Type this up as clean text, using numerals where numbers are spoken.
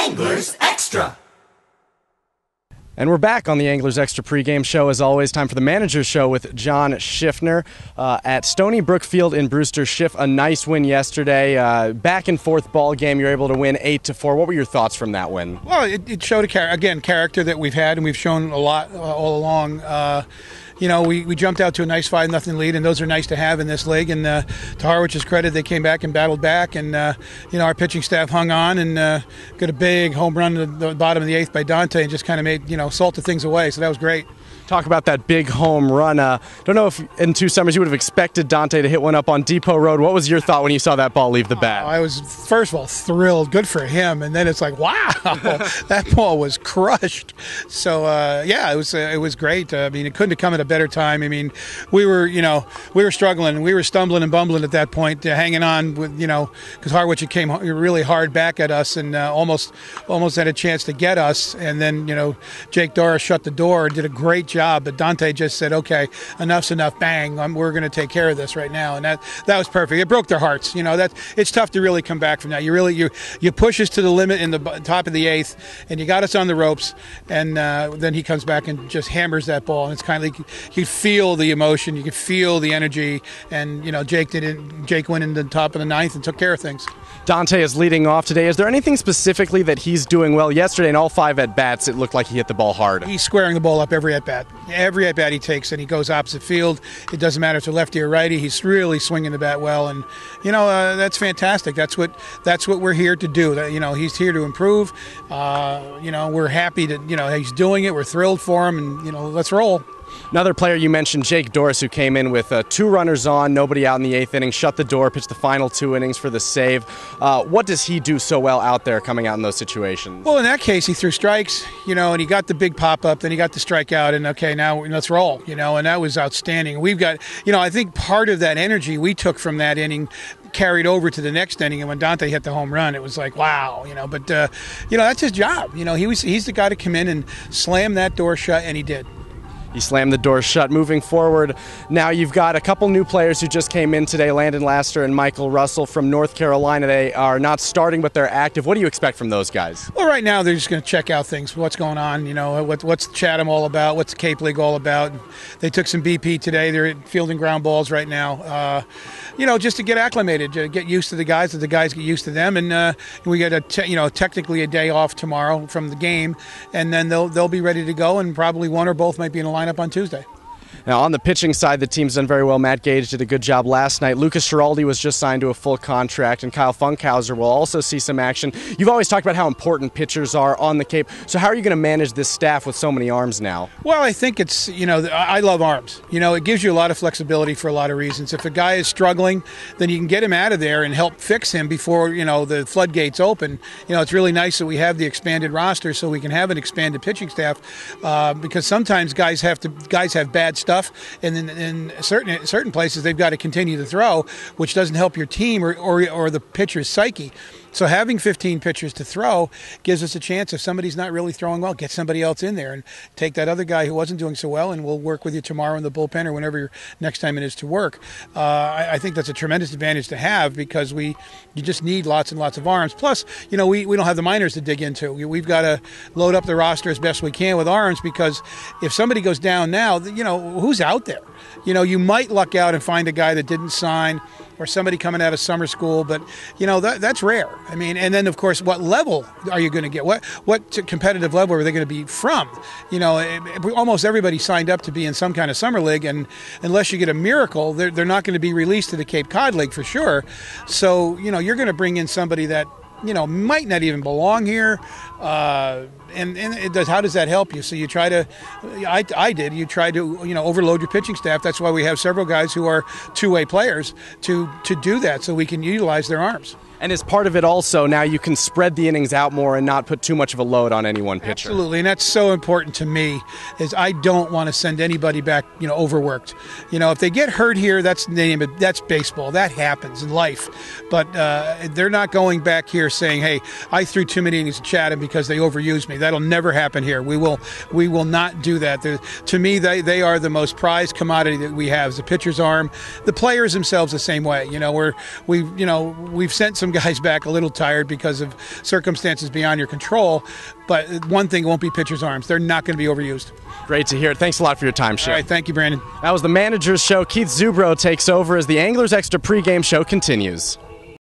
Anglers Extra. And we're back on the Anglers Extra pregame show. As always, time for the Manager's Show with John Schiffner at Stony Brook Field in Brewster. Schiff, a nice win yesterday. Back and forth ball game. You're able to win 8-4. What were your thoughts from that win? Well, it showed character that we've had and we've shown a lot all along. We jumped out to a nice 5-0 lead, and those are nice to have in this league. And to Harwich's credit, they came back and battled back, and our pitching staff hung on and got a big home run to the bottom of the 8th by Dante and just kind of made salted things away. So that was great. Talk about that big home run. Don't know if in 2 summers you would have expected Dante to hit one up on Depot Road. What was your thought when you saw that ball leave the bat? I was, first of all, thrilled. Good for him. And then it's like, wow, that ball was crushed. So, it was great. I mean, it couldn't have come at a better time. I mean, we were struggling. We were stumbling and bumbling at that point, hanging on with, because Harwich came really hard back at us and almost had a chance to get us. And then, Jake Doris shut the door and did a great job, but Dante just said, okay, enough's enough, bang, we're going to take care of this right now. And that was perfect. It broke their hearts. It's tough to really come back from that. You push us to the limit in the top of the 8th, and you got us on the ropes, and then he comes back and just hammers that ball, and it's kind of like you feel the emotion, you could feel the energy, and Jake went in the top of the 9th and took care of things. Dante is leading off today. Is there anything specifically that he's doing well? Yesterday in all 5 at-bats, it looked like he hit the ball hard. He's squaring the ball up every at-bat. Every at-bat he takes, and he goes opposite field. It doesn't matter if it's lefty or righty. He's really swinging the bat well, and that's fantastic. That's what we're here to do. He's here to improve. We're happy that he's doing it. We're thrilled for him, and let's roll. Another player you mentioned, Jake Doris, who came in with 2 runners on, nobody out in the 8th inning, shut the door, pitched the final 2 innings for the save. What does he do so well out there coming out in those situations? Well, in that case, he threw strikes, and he got the big pop-up, then he got the strikeout, and okay, now let's roll, and that was outstanding. We've got, I think part of that energy we took from that inning carried over to the next inning, and when Dante hit the home run, it was like, wow, but that's his job. He's the guy to come in and slam that door shut, and he did. He slammed the door shut. Moving forward, now you've got a couple new players who just came in today, Landon Laster and Michael Russell from North Carolina. They are not starting, but they're active. What do you expect from those guys? Well, right now they're just going to check out things, what's going on, what's Chatham all about, what's the Cape League all about. They took some BP today. They're fielding ground balls right now, just to get acclimated, to get used to the guys, that the guys get used to them. And we get technically a day off tomorrow from the game, and then they'll be ready to go, and probably one or both might be in the lineup on Tuesday. Now, on the pitching side, the team's done very well. Matt Gage did a good job last night. Lucas Giraldi was just signed to a full contract, and Kyle Funkhauser will also see some action. You've always talked about how important pitchers are on the Cape. So how are you going to manage this staff with so many arms now? Well, I think it's, I love arms. It gives you a lot of flexibility for a lot of reasons. If a guy is struggling, then you can get him out of there and help fix him before, the floodgates open. It's really nice that we have the expanded roster so we can have an expanded pitching staff because sometimes guys have bad stuff. And in certain places they've got to continue to throw, which doesn't help your team or the pitcher's psyche. So having 15 pitchers to throw gives us a chance, if somebody's not really throwing well, get somebody else in there and take that other guy who wasn't doing so well, and we'll work with you tomorrow in the bullpen or whenever next time it is to work. I think that's a tremendous advantage to have because you just need lots and lots of arms. Plus, we don't have the minors to dig into. We've got to load up the roster as best we can with arms because if somebody goes down now, who's out there? You might luck out and find a guy that didn't sign or somebody coming out of summer school, but that's rare. I mean, and then of course, what level are you going to get? What competitive level are they going to be from? Almost everybody signed up to be in some kind of summer league, and unless you get a miracle, they're not going to be released to the Cape Cod League for sure. So you're going to bring in somebody that might not even belong here. And how does that help you? So you try to, you try to, overload your pitching staff. That's why we have several guys who are two-way players to do that so we can utilize their arms. And as part of it also, now you can spread the innings out more and not put too much of a load on any one pitcher. Absolutely, and that's so important to me, is I don't want to send anybody back, overworked. If they get hurt here, that's baseball. That happens in life. But they're not going back here saying, hey, I threw too many innings at Chatham because they overused me. That'll never happen here. We will not do that. To me, they are the most prized commodity that we have, is the pitcher's arm. The players themselves the same way. We've sent some some guys back a little tired because of circumstances beyond your control. But one thing won't be pitchers' arms. They're not going to be overused. Great to hear. Thanks a lot for your time, Schiff. All right, thank you, Brandon. That was the Manager's Show. Keith Zubro takes over as the Anglers Extra pregame show continues.